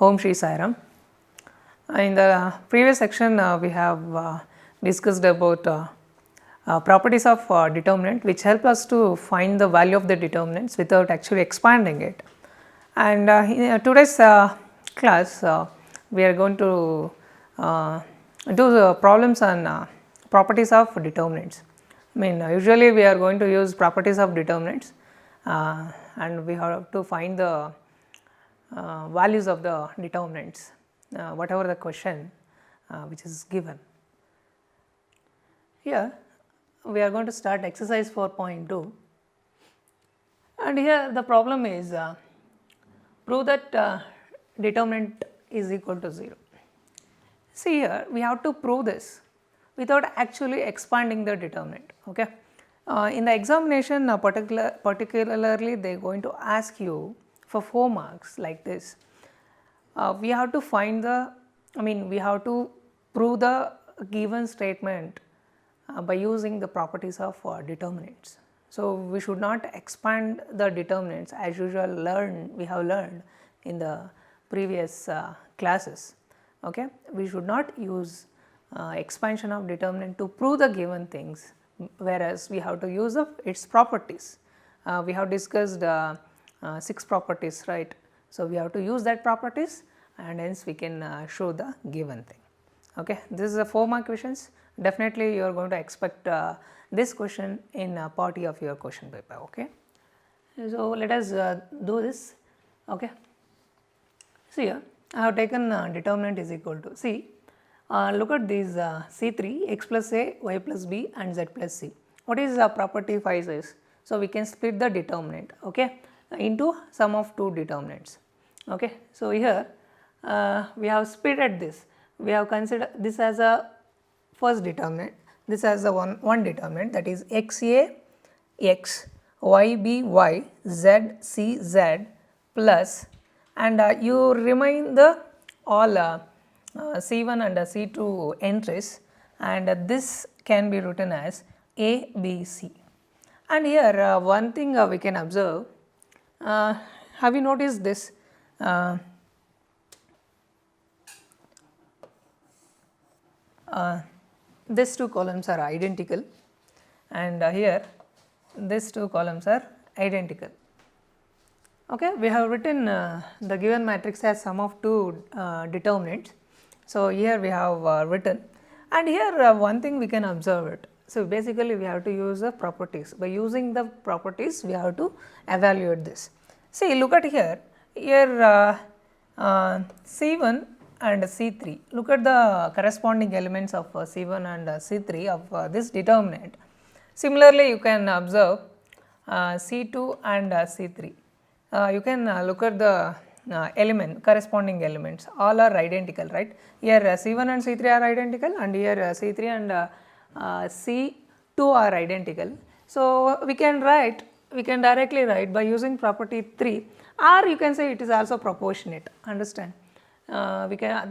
Om Shri Sairam. In the previous section, we have discussed about properties of determinant, which help us to find the value of the determinants without actually expanding it. And in today's class, we are going to do the problems on properties of determinants. Usually we are going to use properties of determinants, and we have to find the values of the determinants, whatever the question which is given. Here we are going to start exercise 4.2, and here the problem is prove that determinant is equal to 0. See, here we have to prove this without actually expanding the determinant. Okay. In the examination, particularly they are going to ask you for 4 marks like this. We have to find the, we have to prove the given statement by using the properties of determinants. So, we should not expand the determinants as usual we have learned in the previous classes. Okay. We should not use expansion of determinant to prove the given things, whereas we have to use its properties. We have discussed 6 properties, right. So, we have to use that properties, and hence we can show the given thing. Okay. This is a 4 mark questions. Definitely you are going to expect this question in party of your question paper. Okay. So, let us do this. Okay. See, here I have taken determinant is equal to, see, look at these C3, x plus a, y plus b and z plus c. What is the property phi says? So, we can split the determinant, okay, into sum of 2 determinants. Okay. So, here we have splitted this, we have considered this as a first determinant, this as a one determinant, that is x a x, y b y, z c z plus, and you remain the all C1 and C2 entries, and this can be written as A, B, C. And here one thing we can observe, have you noticed this? These 2 columns are identical, and here these 2 columns are identical. Okay. We have written the given matrix as sum of 2 determinants. So, here we have written, and here one thing we can observe it. So, basically we have to use the properties. By using the properties we have to evaluate this. See, look at here, C1 and C3, look at the corresponding elements of C1 and C3 of this determinant. Similarly, you can observe C2 and C3. You can look at the corresponding elements, all are identical, right. Here C1 and C3 are identical, and here C3 and C2 are identical. So, we can directly write by using property 3, or you can say it is also proportionate, understand. We can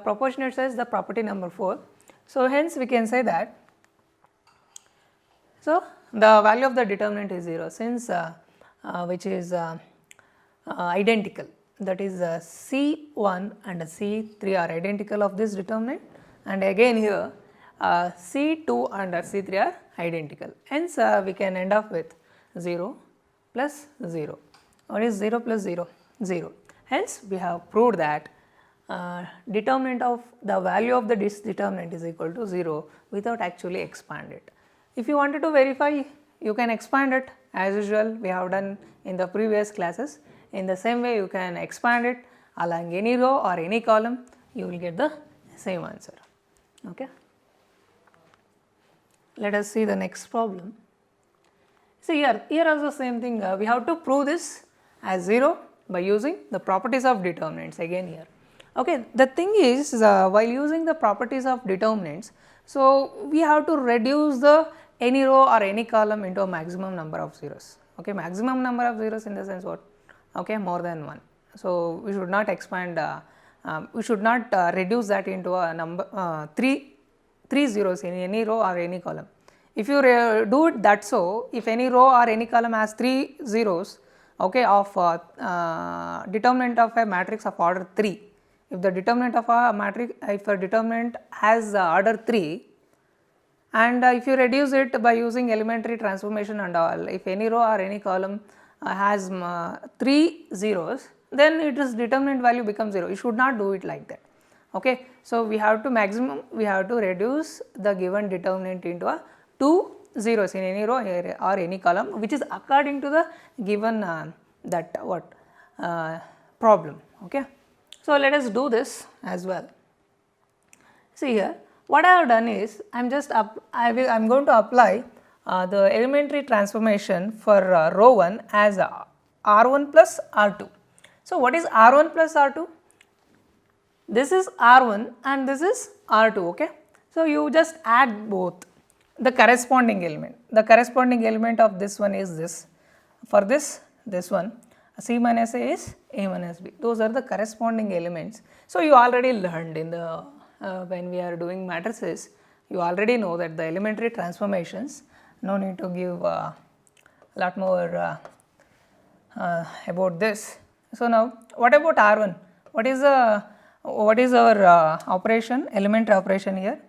proportionate says the property number 4. So, hence we can say that, so the value of the determinant is 0, since which is identical, that is C1 and C3 are identical of this determinant, and again here C2 and C3 are identical. Hence we can end up with 0 plus 0. What is 0 plus 0? 0. Hence we have proved that determinant of the value of the determinant is equal to 0 without actually expand it. If you wanted to verify, you can expand it as usual we have done in the previous classes. In the same way you can expand it along any row or any column, you will get the same answer. Okay. Let us see the next problem. See, here also same thing, we have to prove this as 0 by using the properties of determinants again here. Okay. The thing is, while using the properties of determinants, so we have to reduce the any row or any column into a maximum number of zeros. Okay. Maximum number of zeros in the sense what? Okay, more than 1. So, we should not expand, we should not reduce that into a number 3 zeros in any row or any column. If you do it that, so if any row or any column has 3 zeros, okay, of determinant of a matrix of order 3. If the determinant of a matrix, if a determinant has order 3, and if you reduce it by using elementary transformation and all, if any row or any column has 3 zeros, then it is determinant value becomes 0. You should not do it like that. Okay. So, we have to maximum, we have to reduce the given determinant into a 2 zeros in any row or any column, which is according to the given that what problem. Okay. So, let us do this as well. See here, what I have done is I am going to apply the elementary transformation for row 1 as R1 plus R2. So, what is R1 plus R2? This is R1 and this is R2. Okay. So, you just add both the corresponding element. The corresponding element of this one is this. For this one, C minus A is A minus B. Those are the corresponding elements. So, you already learned in the when we are doing matrices, you already know that the elementary transformations, no need to give a lot more about this. So, now what about R1? What is our operation, elementary operation here?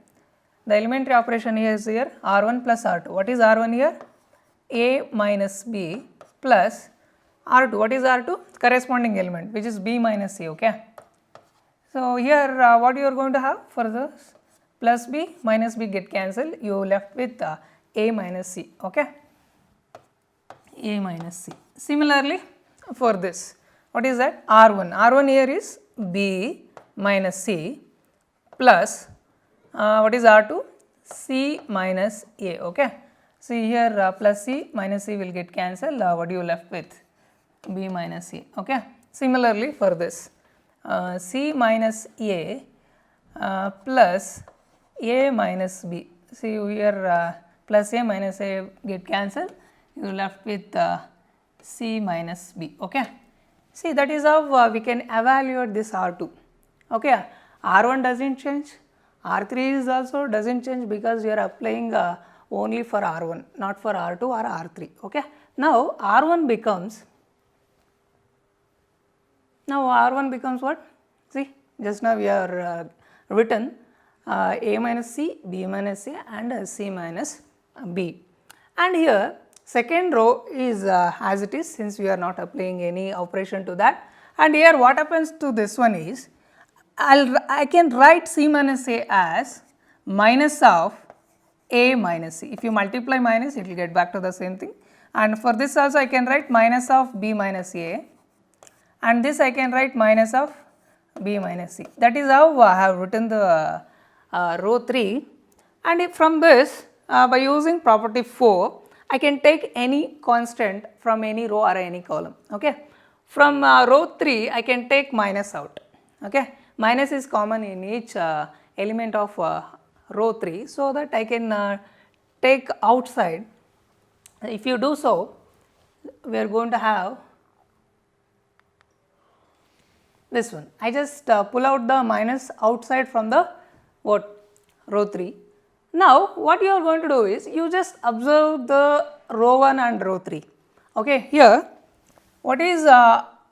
The elementary operation here is here R1 plus R2. What is R1 here? A minus B plus R2. What is R2? Corresponding element, which is B minus C. Okay. So, here what you are going to have for this plus B minus B get cancelled, you left with A minus C. Okay. A minus C. Similarly, for this, what is that? R1. R1 here is B minus C plus what is R2? C minus A. Okay. See here plus C minus C will get cancelled. What you left with? B minus C. Okay. Similarly, for this C minus A plus A minus B. See here plus A minus A get cancelled. You left with C minus B. Okay. See, that is how we can evaluate this R2. Okay. R1 does not change, R3 is also does not change because you are applying only for R1, not for R2 or R3. Okay. Now, R1 becomes what? See, just now we are written A minus C, B minus A and C minus B. And here second row is as it is, since we are not applying any operation to that. And here what happens to this one is, I can write C minus A as minus of A minus C. If you multiply minus, it will get back to the same thing. And for this also I can write minus of B minus A, and this I can write minus of B minus C. That is how I have written the row 3. And if from this by using property 4, I can take any constant from any row or any column. Okay. From row 3, I can take minus out. Okay. Minus is common in each element of row 3, so that I can take outside. If you do so, we are going to have this one. I just pull out the minus outside from the what? Row 3. Now, what you are going to do is, you just observe the row 1 and row 3. Okay. Here, what is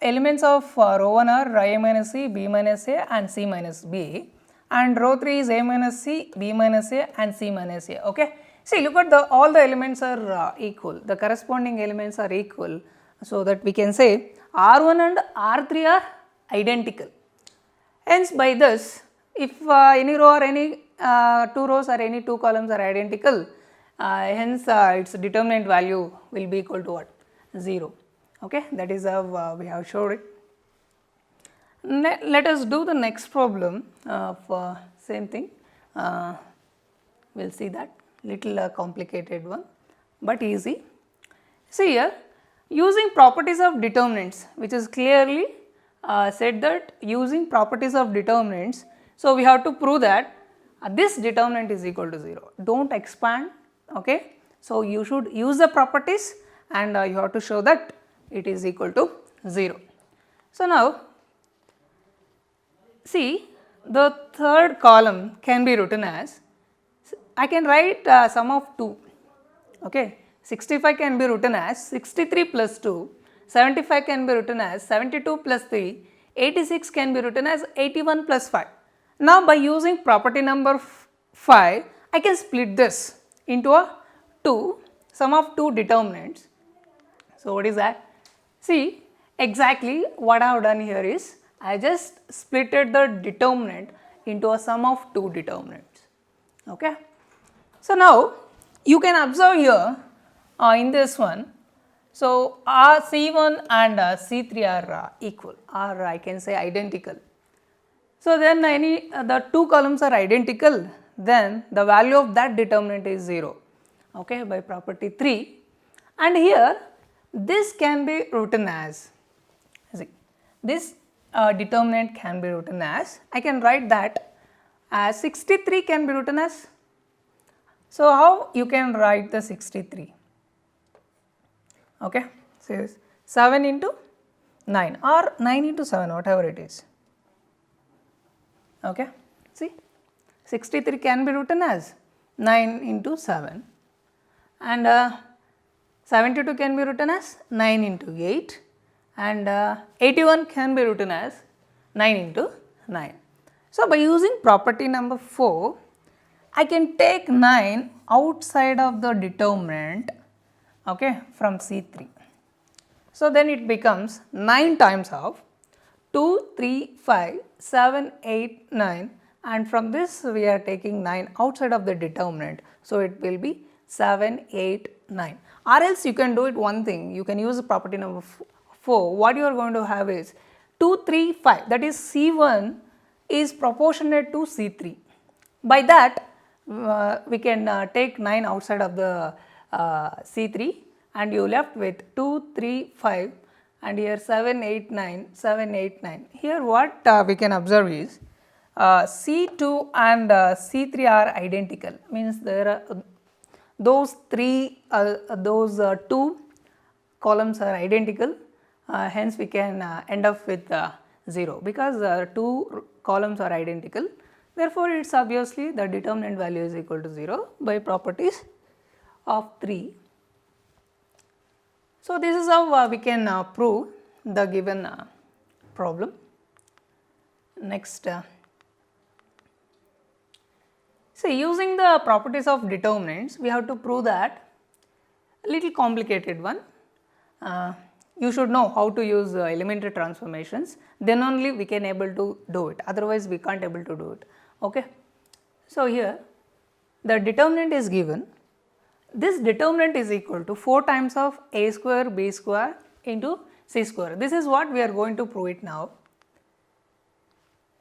elements of row 1 are A minus C, B minus A and C minus B, and row 3 is A minus C, B minus A and C minus A. Okay. See, look at all the elements are equal, the corresponding elements are equal, so that we can say R1 and R3 are identical. Hence, by this, if any row or any 2 rows or any 2 columns are identical, hence its determinant value will be equal to what? 0. Okay. That is how we have showed it. Let us do the next problem of same thing. We will see that little complicated one, but easy. See here, using properties of determinants, which is clearly said that using properties of determinants. So, we have to prove that this determinant is equal to 0. Do not expand. Okay. So, you should use the properties and you have to show that it is equal to 0. So, now see, the third column can be written as, I can write sum of 2. Okay. 65 can be written as 63 plus 2. 75 can be written as 72 plus 3, 86 can be written as 81 plus 5. Now by using property number 5, I can split this into a 2, sum of two determinants. So what is that? See, exactly what I have done here is, I just splitted the determinant into a sum of two determinants. Okay. So now you can observe here in this one, so our C1 and C3 are equal, or I can say identical. So then the two columns are identical, then the value of that determinant is 0, okay, by property 3. And here this can be written as, see, this determinant can be written as, I can write that as 63 can be written as. So how you can write the 63? Okay, so 7 into 9 or 9 into 7, whatever it is. Okay, see, 63 can be written as 9 into 7, and 72 can be written as 9 into 8, and 81 can be written as 9 into 9. So by using property number 4, I can take 9 outside of the determinant, okay, from C3. So then it becomes 9 times of 2, 3, 5, 7, 8, 9, and from this we are taking 9 outside of the determinant. So it will be 7, 8, 9. Or else you can do it one thing, you can use the property number 4. What you are going to have is 2, 3, 5, that is C1 is proportionate to C3. By that we can take 9 outside of the C3, and you left with 2, 3, 5, and here 7, 8, 9, 7, 8, 9. Here what we can observe is C2 and C3 are identical, means there are those two columns are identical, hence we can end up with 0, because two columns are identical. Therefore, it is obviously the determinant value is equal to 0 by properties of 3. So, this is how we can prove the given problem. Next, see, using the properties of determinants, we have to prove that a little complicated one. You should know how to use elementary transformations, then only we can able to do it, otherwise we can't able to do it. Okay. So here the determinant is given, this determinant is equal to 4 times of a square b square into c square. This is what we are going to prove it now.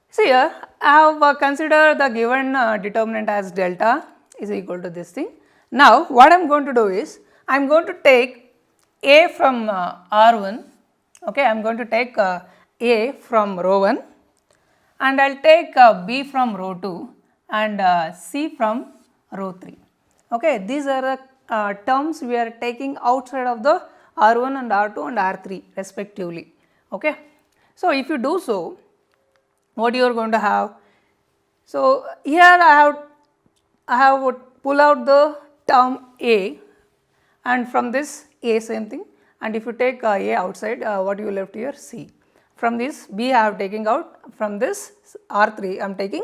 See here, I have considered the given determinant as delta is equal to this thing. Now what I am going to do is, I am going to take a from R1, okay, I am going to take a from row 1, and I will take b from row 2 and c from row 3. Okay, these are the terms we are taking outside of the R1 and R2 and R3 respectively. Okay. So if you do so, what you are going to have? So here I have pull out the term a, and from this a same thing, and if you take a outside, what you left here? C. From this b I have taken out, from this R3 I am taking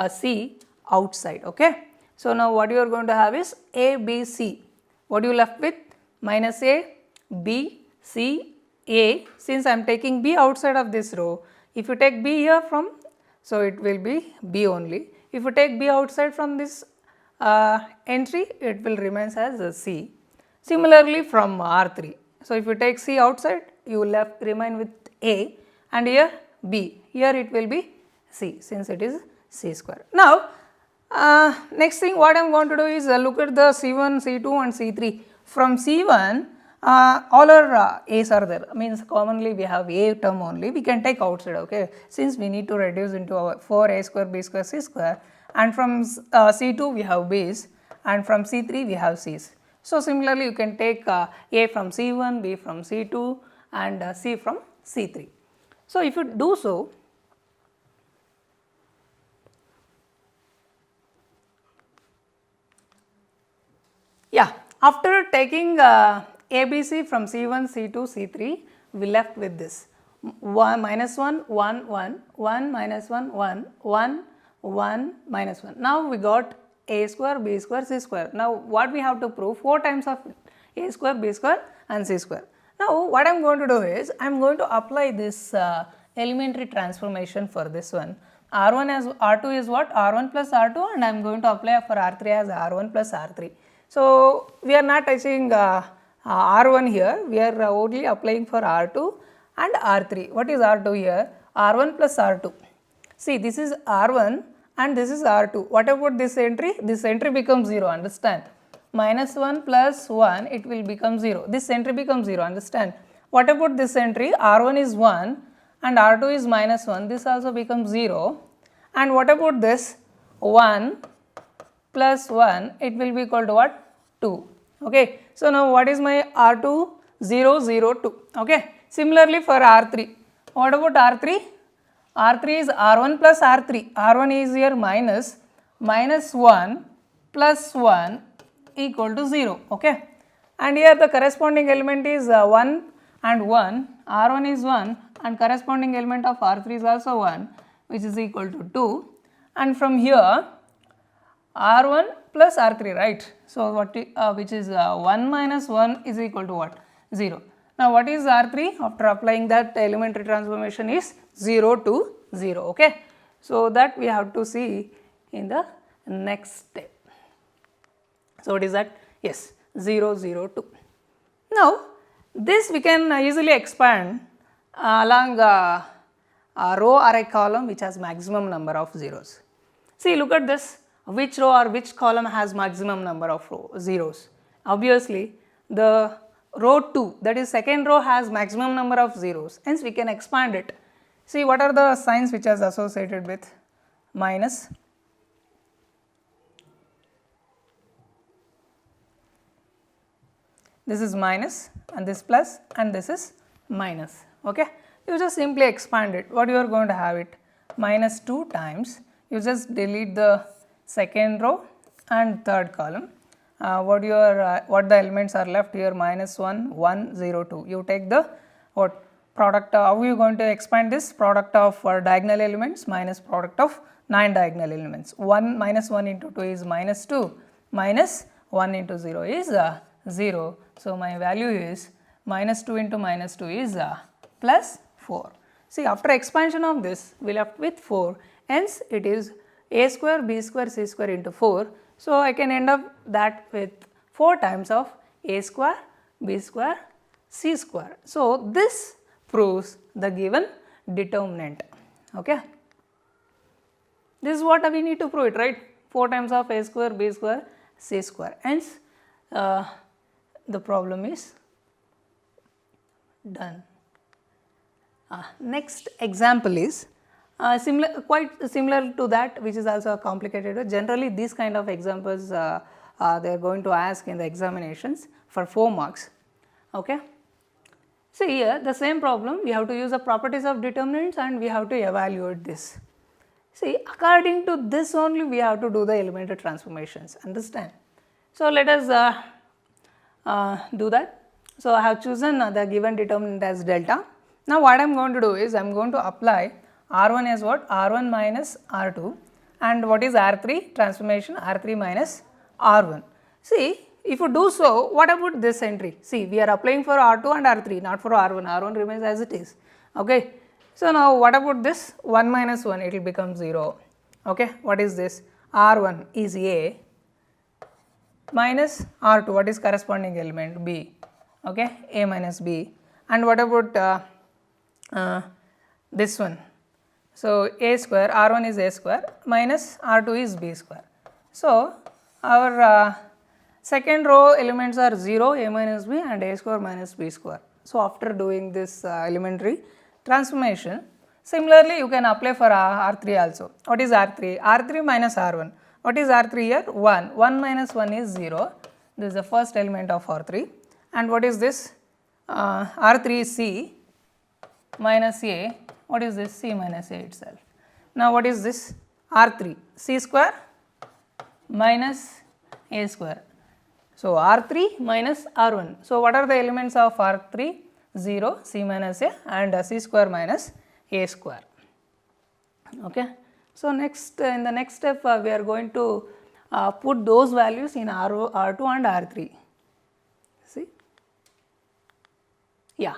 c outside. Okay. So now what you are going to have is a, b, c. What you left with? Minus a, b, c, a. Since I am taking b outside of this row, if you take b here from, so it will be b only. If you take b outside from this entry, it will remain as a c. Similarly from R3. So if you take c outside, you will remain with a, and here b. Here it will be c, since it is c square. Now next thing what I am going to do is look at the C1, C2 and C3. From C1 all our a's are there, means commonly we have a term only, we can take outside, okay, since we need to reduce into our 4a square, b square, c square, and from C2 we have b's, and from C3 we have c's. So similarly you can take a from C1, b from C2 and c from C3. So if you do so, yeah, after taking ABC from C1, C2, C3, we left with this 1 minus 1 1 1 1 minus 1 1 1 1 minus 1. Now we got a square, b square, c square. Now what we have to prove? 4 times of a square, b square and c square. Now what I am going to do is I am going to apply this elementary transformation for this one. R1 as R2 is what? R1 plus R2, and I am going to apply for R3 as R1 plus R3. So we are not touching R1 here, we are only applying for R2 and R3. What is R2 here? R1 plus R2. See, this is R1 and this is R2. What about this entry? This entry becomes 0, understand? Minus 1 plus 1, it will become 0. This entry becomes 0, understand? What about this entry? R1 is 1 and R2 is minus 1. This also becomes 0. And what about this? 1 plus 1, it will be equal to what? 2. Okay. So now what is my R2? 0, 0, 2. Okay. Similarly for R3. What about R3? R3 is R1 plus R3. R1 is here minus 1 plus 1 equal to 0. Okay. And here the corresponding element is 1 and 1. R1 is 1 and corresponding element of R3 is also 1, which is equal to 2. And from here R1 plus R3, right? So what which is 1 minus 1 is equal to what? 0. Now what is R3? After applying that elementary transformation is 0 to 0. Okay. So that we have to see in the next step. So what is that? Yes, 0, 0, 2. Now this we can easily expand along a row or a column which has maximum number of zeros. See, look at this. Which row or which column has maximum number of zeros? Obviously, the row 2, that is second row, has maximum number of zeros. Hence, we can expand it. See, what are the signs which is associated with minus? This is minus and this plus and this is minus. Okay. You just simply expand it. What you are going to have it? Minus 2 times. You just delete the second row and third column. What the elements are left here? Minus 1, 1, 0, 2. You take the what product? How are you going to expand this? Product of diagonal elements minus product of non-diagonal elements. 1 minus 1 into 2 is minus 2, minus 1 into 0 is 0. So my value is minus 2 into minus 2 is plus 4. See, after expansion of this, we left with 4. Hence, it is a square, b square, c square into 4. So I can end up that with 4 times of a square, b square, c square. So this proves the given determinant. Okay. This is what we need to prove it, right? 4 times of a square, b square, c square. Hence, the problem is done. Next example is quite similar to that, which is also complicated. Generally, these kind of examples they are going to ask in the examinations for 4 marks. Okay. See here, the same problem, we have to use the properties of determinants and we have to evaluate this. See, according to this only we have to do the elementary transformations, understand. So let us do that. So I have chosen the given determinant as delta. Now what I am going to do is I am going to apply R1 as what? R1 minus R2, and what is R3? Transformation R3 minus R1. See, if you do so, what about this entry? See, we are applying for R2 and R3, not for R1. R1 remains as it is. Okay. So now what about this? 1 minus 1, it will become 0. Okay. What is this? R1 is A minus R2. What is corresponding element? B. Okay. A minus B. And what about this one? So a square, R1 is a square minus R2 is b square. So our second row elements are 0, a minus b and a square minus b square. So after doing this elementary transformation, similarly you can apply for R3 also. What is R3? R3 minus R1. What is R3 here? 1. 1 minus 1 is 0. This is the first element of R3. And what is this? R3 is C minus A. What is this? C minus A itself. Now what is this? R3, C square minus A square. So R3 minus R1. So what are the elements of R3? 0, c minus a, and c square minus a square. Okay. So, next in the next step we are going to put those values in R2 and R3. See, yeah,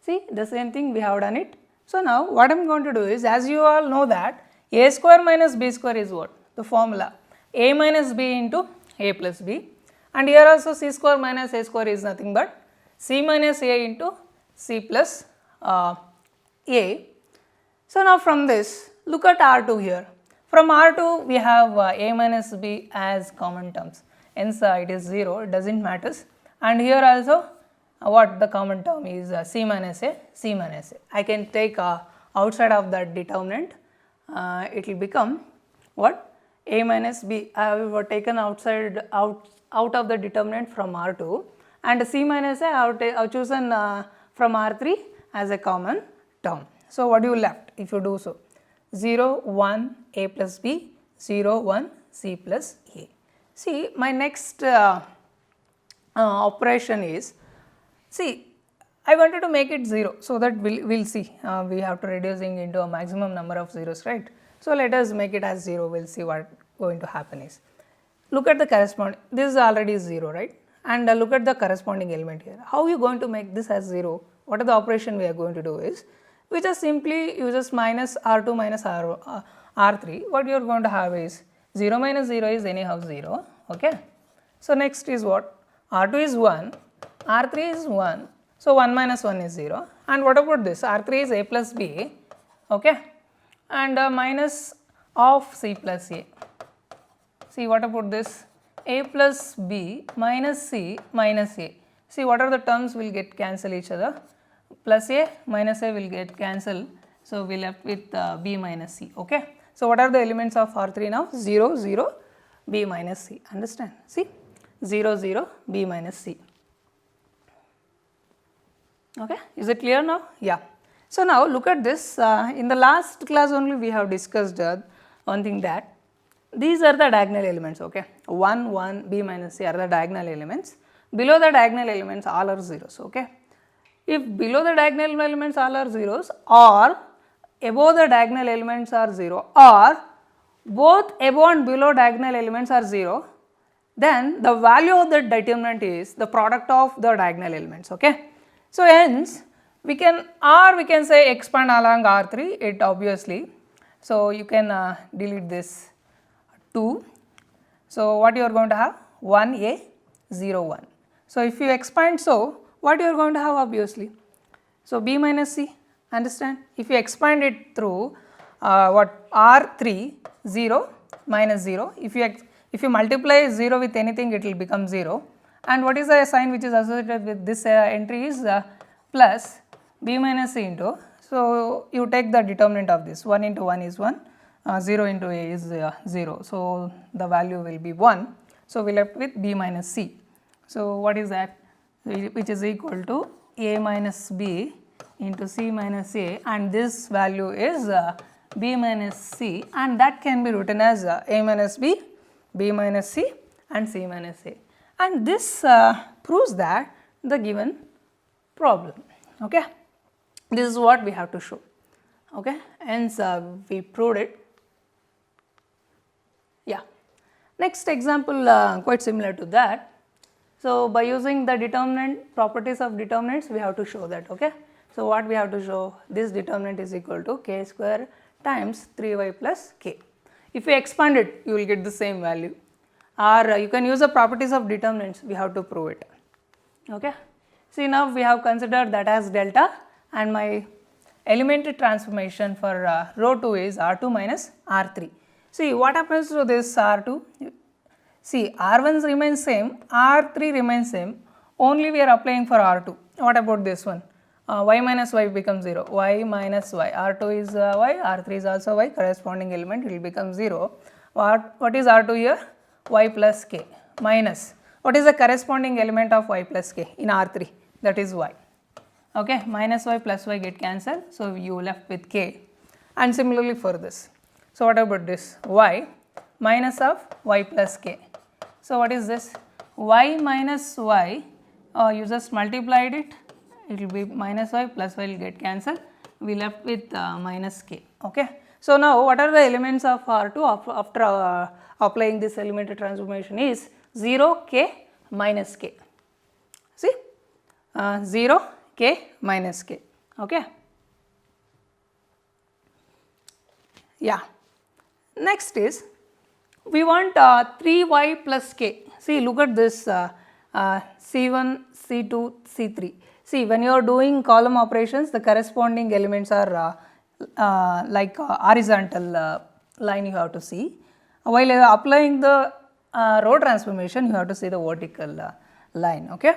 see the same thing we have done it. So, now what I am going to do is, as you all know that a square minus b square is what? The formula a minus b into a plus b, and here also c square minus a square is nothing but c minus a into c plus a. So, now from this look at R2 here. From R2 we have a minus b as common terms, hence it is 0, it does not matter, and here also what the common term is c minus a, c minus a. I can take outside of that determinant, it will become what? A minus b. I have taken out of the determinant from R2, and c minus a I have chosen from R3 as a common term. So, what you left if you do so? 0, 1 a plus b, 0, 1 c plus a. See, my next operation is, see, I wanted to make it 0, so that we'll see, we have to reducing into a maximum number of zeros, right. So, let us make it as 0, we'll see what going to happen is. Look at the corresponding, this is already 0, right, and look at the corresponding element here. How are you going to make this as 0? What are the operation we are going to do is, we just simply uses minus R2 minus R3. What you are going to have is 0 minus 0 is anyhow 0, okay. So, next is what? R2 is 1, R3 is 1, so 1 minus 1 is 0, and what about this? R3 is a plus b, okay, and minus of c plus a. See, what about this? A plus b minus c minus a. See, what are the terms will get cancel each other? Plus a minus a will get cancelled. So, we left with b minus c, okay. So, what are the elements of R3 now? 0, 0, b minus c, understand? See, 0, 0, b minus c, okay. Is it clear now? Yeah. So, now look at this, in the last class only we have discussed one thing, that these are the diagonal elements, okay. 1, 1, b minus c are the diagonal elements. Below the diagonal elements all are zeros, okay. If below the diagonal elements all are zeros, or above the diagonal elements are 0, or both above and below diagonal elements are 0, then the value of the determinant is the product of the diagonal elements, okay. So, hence we can, or we can say expand along R3, it obviously. So, you can delete this 2. So, what you are going to have? 1a 0 1. So, if you expand, so what you are going to have obviously? So, b minus c, understand? If you expand it through what? R3 0 minus 0, if you multiply 0 with anything, it will become 0, and what is the sign which is associated with this entry is plus b minus c into. So, you take the determinant of this, 1 into 1 is 1, 0 into a is 0. So, the value will be 1. So, we left with b minus c. So, what is that? Which is equal to a minus b into c minus a, and this value is b minus c, and that can be written as a minus b, b minus c and c minus a, and this proves that the given problem, okay. This is what we have to show, okay, hence we proved it. Yeah. Next example quite similar to that. So, by using the determinant properties of determinants, we have to show that, okay. So, what we have to show? This determinant is equal to k square times 3y plus k. If you expand it, you will get the same value, or you can use the properties of determinants, we have to prove it, okay. See, now we have considered that as delta, and my elementary transformation for row 2 is R2 minus R3. See, what happens to this R2? See, R1 remains same, R3 remains same, only we are applying for R2. What about this one? Y minus y becomes 0, y minus y, R2 is y, R3 is also y, corresponding element will become 0. What is R2 here? Y plus k minus, what is the corresponding element of y plus k in R3? That is y, okay, minus y plus y get cancelled, so you left with k, and similarly for this. So, what about this? Y minus of y plus k. So, what is this? Y minus y, you just multiplied it, it will be minus y plus y will get cancelled, we left with minus k. Okay. So, now what are the elements of R2 after applying this elementary transformation is 0, k, minus k. See 0, k, minus k. Okay. Yeah. Next is we want 3y plus k. See, look at this C1, C2, C3. See, when you are doing column operations, the corresponding elements are like horizontal line you have to see. While applying the row transformation, you have to see the vertical line. Okay.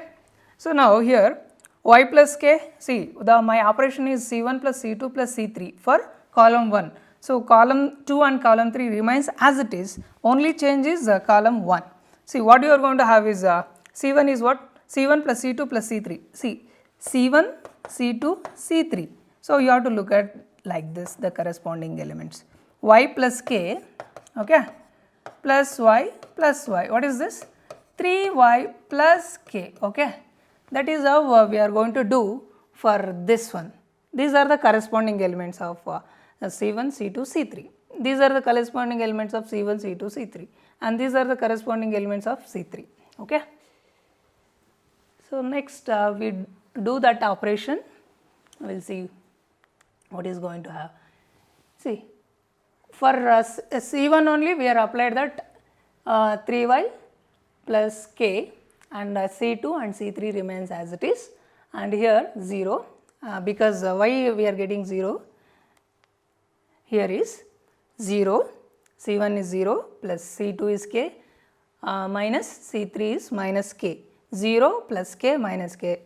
So, now here y plus k, see my operation is C1 plus C2 plus C3 for column 1. So, column 2 and column 3 remains as it is, only change is column 1. See, what you are going to have is C1 is what? C1 plus C2 plus C3. See, C1, C2, C3. So, you have to look at like this the corresponding elements. Y plus k, okay, plus y plus y. What is this? 3y plus k, okay. That is how we are going to do for this one. These are the corresponding elements of C1, C2, C3. These are the corresponding elements of C1, C2, C3, and these are the corresponding elements of C3. Okay. So, next we do that operation, we will see what is going to have. See, for C1 only we are applied that 3y plus k, and C2 and C3 remains as it is, and here 0 because why we are getting 0, here is 0, C1 is 0 plus C2 is k minus C3 is minus k, 0 plus k minus k,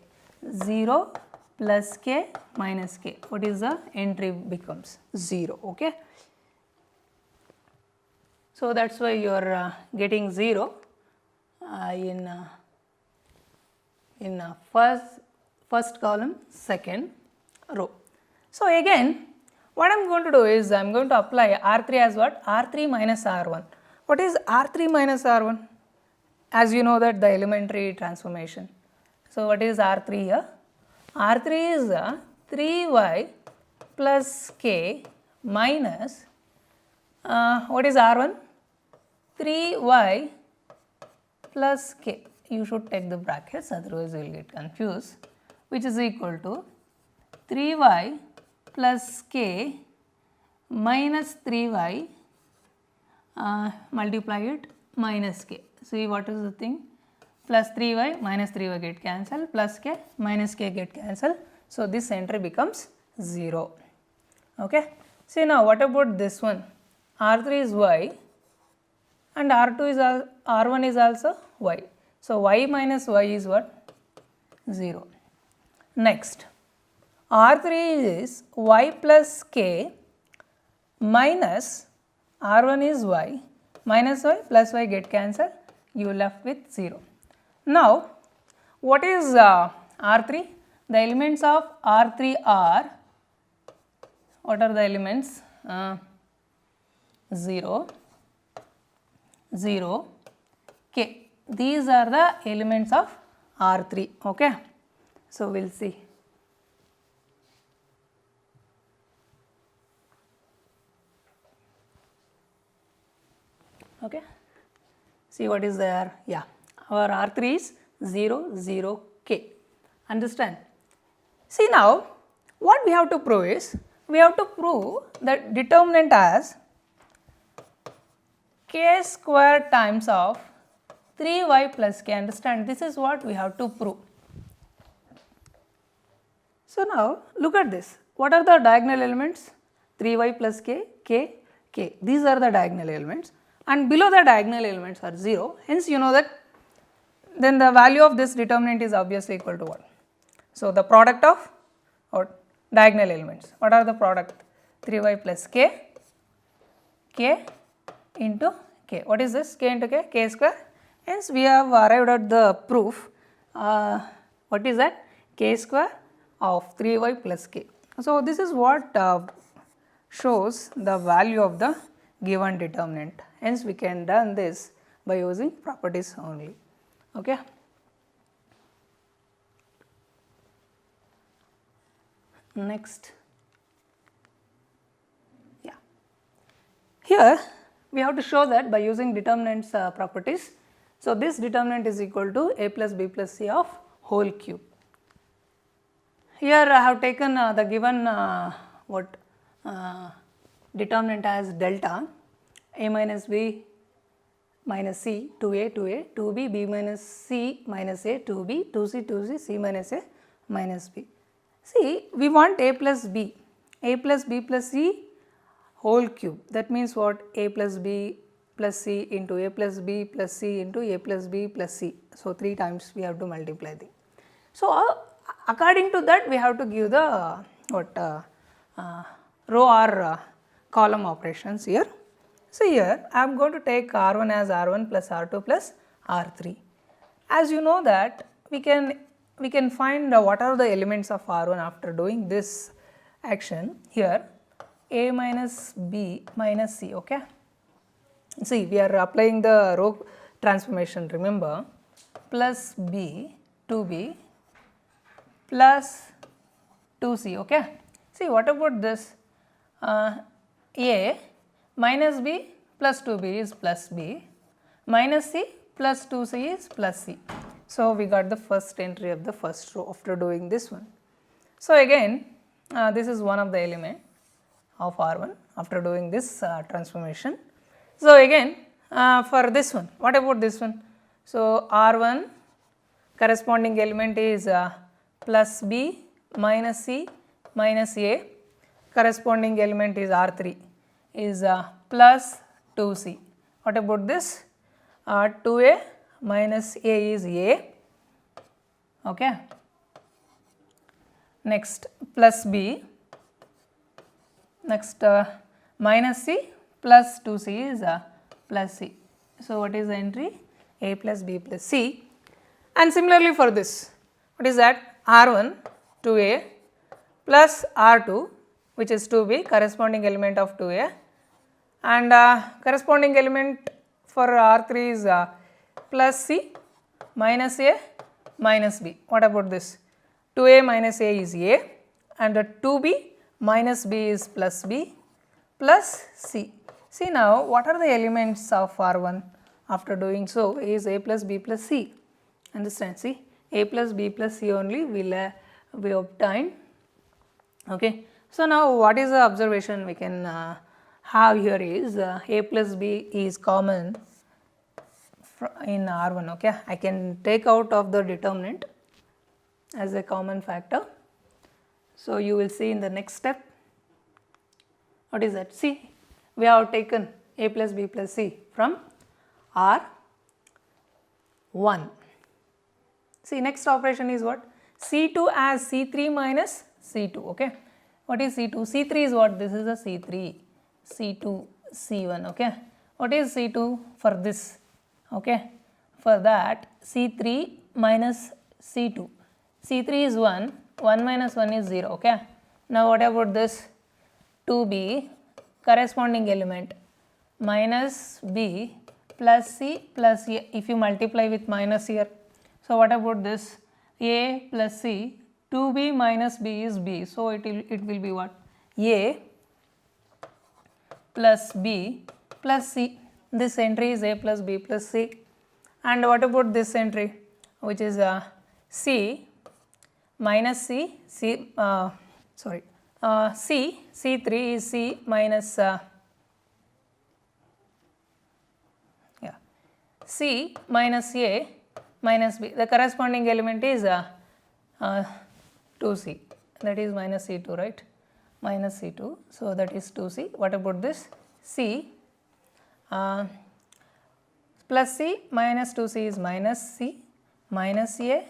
0 plus k minus k. What is the entry becomes 0. Okay. So, that is why you are getting 0 in first column, second row. So, again what I am going to do is I am going to apply R3 as what? R3 minus R1. What is R3 minus R1? As you know that the elementary transformation. So, what is R3 here? R3 is 3y plus k minus what is R1? 3y plus k. You should take the brackets, otherwise you will get confused, which is equal to 3y plus k minus 3y multiply it minus k. See what is the thing? Plus 3y minus 3y get cancelled, plus k minus k get cancelled. So, this entry becomes 0. Okay. See, now what about this one? R3 is y and R2 is R1 is also y. So, y minus y is what? 0. Next, R3 is y plus k minus R1 is y minus y plus y get cancelled, you left with 0. Now, what is R3? The elements of R3 are, what are the elements? 0, 0, k. These are the elements of R3. Okay. So, we will see. Okay. See what is there? Yeah, our R3 is 0, 0, k. Understand? See, now what we have to prove is, we have to prove that determinant as k square times of 3y plus k. Understand? This is what we have to prove. So, now look at this. What are the diagonal elements? 3y plus k, k, k. These are the diagonal elements, and below the diagonal elements are 0. Hence, you know that then the value of this determinant is obviously equal to what? So, the product of what? Diagonal elements. What are the product? 3y plus k, k into k. What is this? K into k, k square. Hence, we have arrived at the proof. What is that? K square of 3y plus k. So, this is what shows the value of the given determinant. Hence, we can done this by using properties only. Okay. Next, yeah, here we have to show that by using determinants properties. So, this determinant is equal to a plus b plus c of whole cube. Here I have taken the given determinant as delta a minus b minus c 2a 2a 2b b minus c minus a 2b 2c 2c c minus a minus b. See, we want a plus b plus c whole cube, that means what, a plus b plus c into a plus b plus c into a plus b plus c. So, 3 times we have to multiply them. So, according to that we have to give the row or column operations here. So, here I am going to take R1 as R1 plus R2 plus R3. As you know that we can find what are the elements of R1 after doing this action here, a minus b minus c, okay. See, we are applying the row transformation, remember, plus b 2b plus 2c, okay. See, what about this, a minus b plus 2b is plus b, minus c plus 2c is plus c. So, we got the first entry of the first row after doing this one. So, again this is one of the element of R1 after doing this transformation. So, again for this one, what about this one? So, R1 corresponding element is plus b minus c minus a, corresponding element is R3 is plus 2c. What about this? 2a minus a is a, okay. Next plus b, next minus c plus 2c is plus c. So, what is the entry? A plus b plus c. And similarly for this, what is that? R1 2a plus R2 which is 2b, corresponding element of 2a, and corresponding element for R3 is plus c minus a minus b. What about this? 2a minus a is a and 2b minus b is plus b plus c. See, now what are the elements of R1 after doing so is a plus b plus c. Understand? See, a plus b plus c only will be obtained, okay. So, now what is the observation we can have here is a plus b is common in R1, okay. I can take out of the determinant as a common factor. So, you will see in the next step, what is that? See, we have taken a plus b plus c from R1. See, next operation is what? C2 as C3 minus C2, okay. What is C2? C3 is what? This is a C3, C2, C1, okay. What is C2 for this? Okay. For that, C3 minus C2. C3 is 1, 1 minus 1 is 0, okay. Now, what about this? 2b corresponding element minus b plus c plus a, if you multiply with minus here. So, what about this? A plus c, 2b minus b is b. So, it will be what? A plus b plus c. This entry is a plus b plus c. And what about this entry, which is c minus c, c C3 is c minus c minus a minus b. The corresponding element is 2c, that is minus c2, right, minus c2. So, that is 2c. What about this? C plus c minus 2c is minus c minus a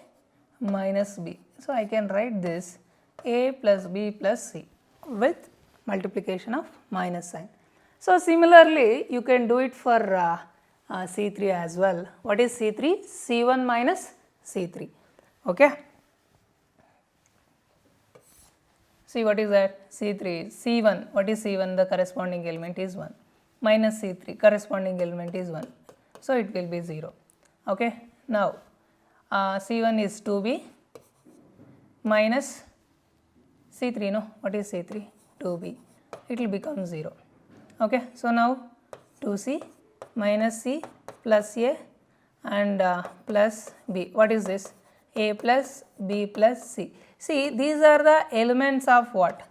minus b. So, I can write this a plus b plus c with multiplication of minus sign. So, similarly you can do it for C3 as well. What is C3? C1 minus C3, okay. See, what is that? C3, C1, what is C1? The corresponding element is 1, minus C3, corresponding element is 1. So, it will be 0, okay. Now, C1 is 2b minus C3, no, what is C3? 2b, it will become 0. Okay, so now 2c minus c plus a and plus b, what is this? A plus b plus c. See, these are the elements of what?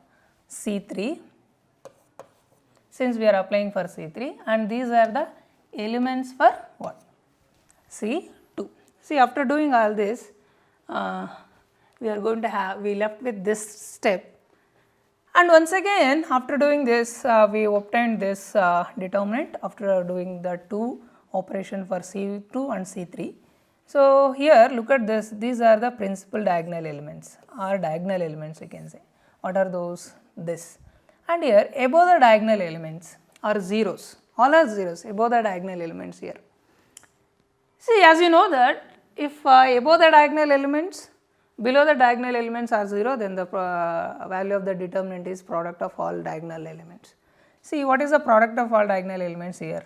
C3, since we are applying for C3, and these are the elements for what? C2. See, after doing all this, we are going to have, we left with this step, and once again after doing this we obtained this determinant after doing the two operation for C2 and C3. So, here look at this, these are the principal diagonal elements or diagonal elements we can say. What are those? This. And here above the diagonal elements are zeros, all are zeros above the diagonal elements here. See, as you know that if above the diagonal elements, below the diagonal elements are 0, then the value of the determinant is product of all diagonal elements. See, what is the product of all diagonal elements here?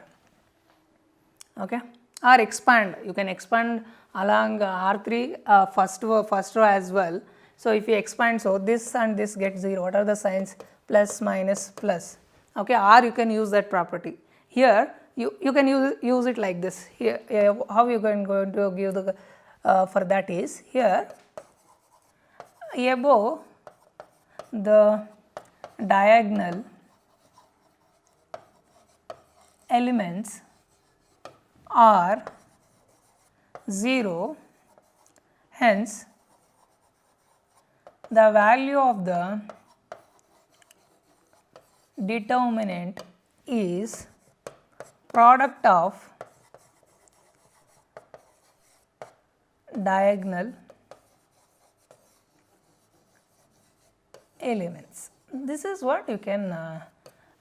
Okay, or expand, you can expand along R3 first row as well. So, if you expand, so this and this get 0, what are the signs? Plus, minus, plus. Okay, or you can use that property. Here you can use it like this. Here how you going to give the for that is, here above the diagonal elements are 0, hence the value of the determinant is product of diagonal elements. This is what you can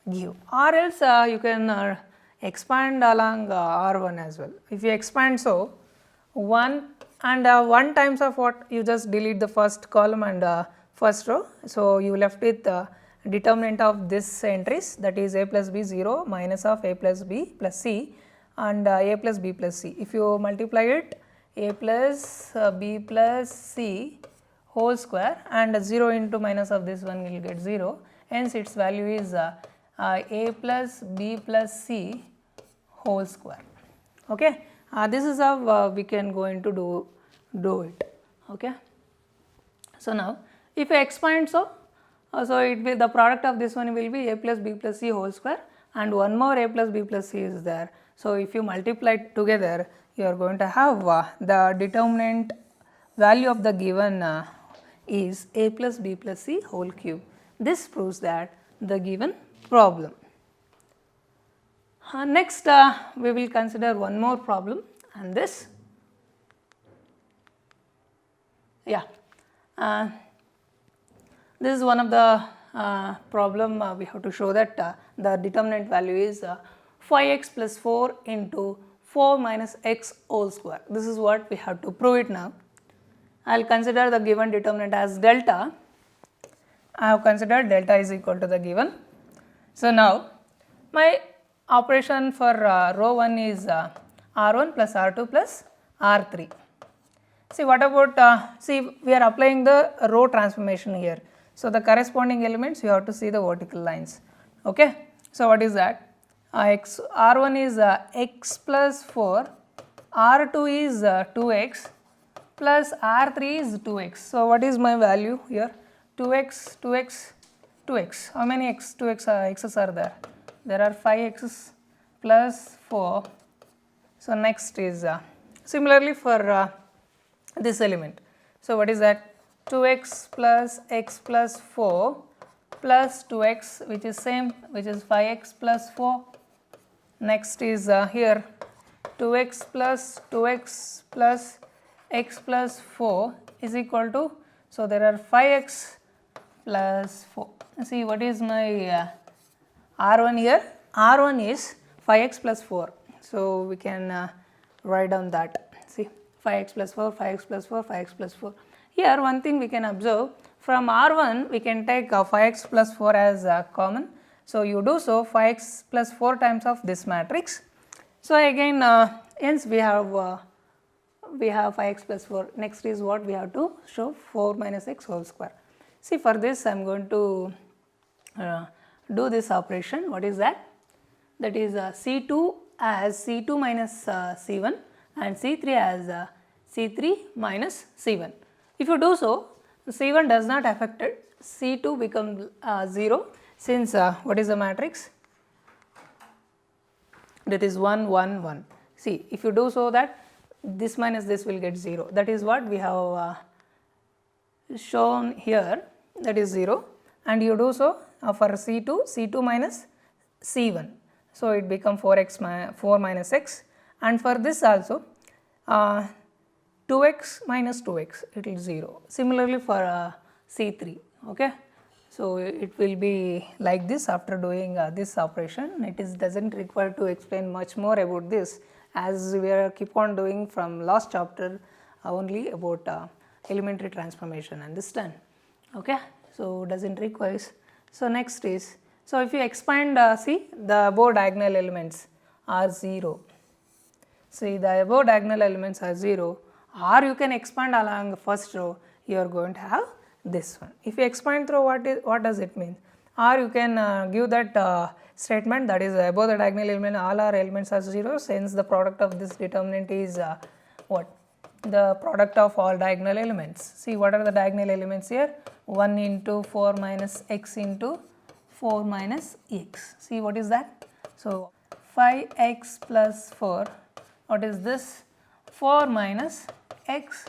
give, or else you can expand along R1 as well. If you expand, so 1 and 1 times of what, you just delete the first column and first row. So, you left with determinant of this entries, that is a plus b 0 minus of a plus b plus c and a plus b plus c. If you multiply it, a plus b plus c whole square and 0 into minus of this one will get 0, hence its value is a plus b plus c whole square. Okay, this is how we can go into do it. Okay, so now if you expand, so it will, the product of this one will be a plus b plus c whole square and one more a plus b plus c is there. So, if you multiply it together, you are going to have the determinant value of the given is a plus b plus c whole cube. This proves that the given problem. Next we will consider one more problem, and this, this is one of the problem we have to show that the determinant value is 5x plus 4 into 4 minus x whole square. This is what we have to prove it now. I will consider the given determinant as delta. I have considered delta is equal to the given. So, now my operation for row 1 is R1 plus R2 plus R3. See, what about, see, we are applying the row transformation here. So, the corresponding elements you have to see the vertical lines. Okay. So, what is that? R1 is x plus 4, R2 is 2x plus R3 is 2x. So, what is my value here? 2x, 2x, 2x. How many x? 2x x's are there? There are 5 x's plus 4. So, next is similarly for this element. So, what is that? 2x plus x plus 4 plus 2x, which is same, which is 5x plus 4. Next is here 2x plus 2x plus x plus 4 is equal to, so there are 5x plus 4. See, what is my R1 here? R1 is 5x plus 4. So, we can write down that. See, 5x plus 4, 5x plus 4, 5x plus 4. Here one thing we can observe, from R1 we can take 5x plus 4 as common. So, you do so 5x plus 4 times of this matrix. So, again hence we have 5x plus 4. Next is what we have to show, 4 minus x whole square. See, for this I am going to do this operation. What is that? That is C2 as C2 minus C1 and C3 as C3 minus C1. If you do so, C1 does not affect it, C2 becomes 0, since what is the matrix? That is 1 1 1. See, if you do so, that this minus this will get 0. That is what we have shown here, that is 0, and you do so for C2 minus C1. So, it becomes 4 minus x, and for this also 2x minus 2x, it is 0. Similarly for C3, okay. So, it will be like this after doing this operation. It does not require to explain much more about this, as we are keep on doing from last chapter only about elementary transformation, understand, okay. So, does not require. So, next is, so if you expand, see the above diagonal elements are 0, see the above diagonal elements are 0, or you can expand along the first row, you are going to have this one. If you expand through, what does it mean? Or you can give that statement, that is above the diagonal element all our elements are 0, since the product of this determinant is what? The product of all diagonal elements. See, what are the diagonal elements here? 1 into 4 minus x into 4 minus x. See, what is that? So, 5x plus 4, what is this? 4 minus x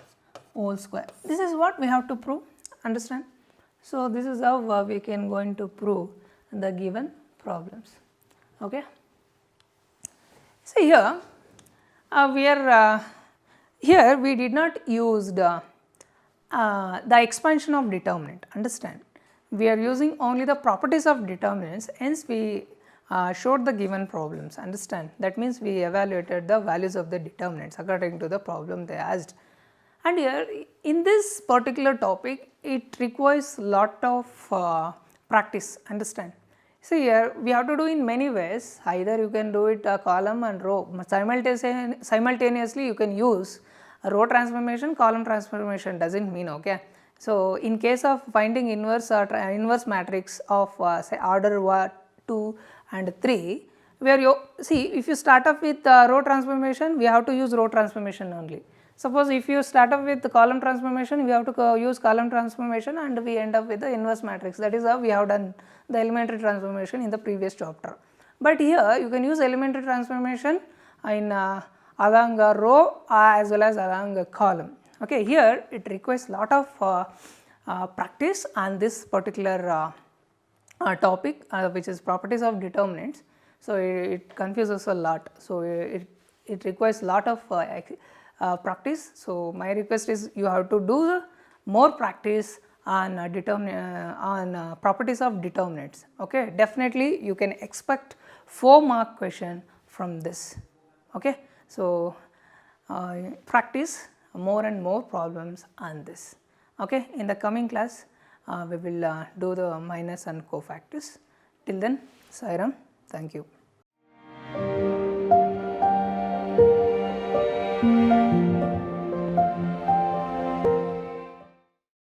whole square. This is what we have to prove, understand. So, this is how we can going to prove the given problems, okay. See, here we are here we did not use the expansion of determinant, understand. We are using only the properties of determinants, hence we showed the given problems, understand. That means we evaluated the values of the determinants according to the problem they asked. And here in this particular topic, it requires lot of practice, understand. See, here we have to do in many ways, either you can do it column and row, simultaneously you can use row transformation, column transformation, does not mean, okay. So, in case of finding inverse inverse matrix of say order 1, 2 and 3, where you see, if you start off with row transformation, we have to use row transformation only. Suppose if you start off with the column transformation, we have to use column transformation, and we end up with the inverse matrix. That is how we have done the elementary transformation in the previous chapter. But here you can use elementary transformation in along a row as well as along a column. Okay, here it requires lot of practice on this particular topic, which is properties of determinants. So, it confuses a lot. So, it requires lot of practice. So, my request is you have to do more practice on properties of determinants. Okay, definitely you can expect 4-mark question from this. Okay, so practice more and more problems on this. Okay, in the coming class we will do the minus and cofactors. Till then, Sai Ram, thank you.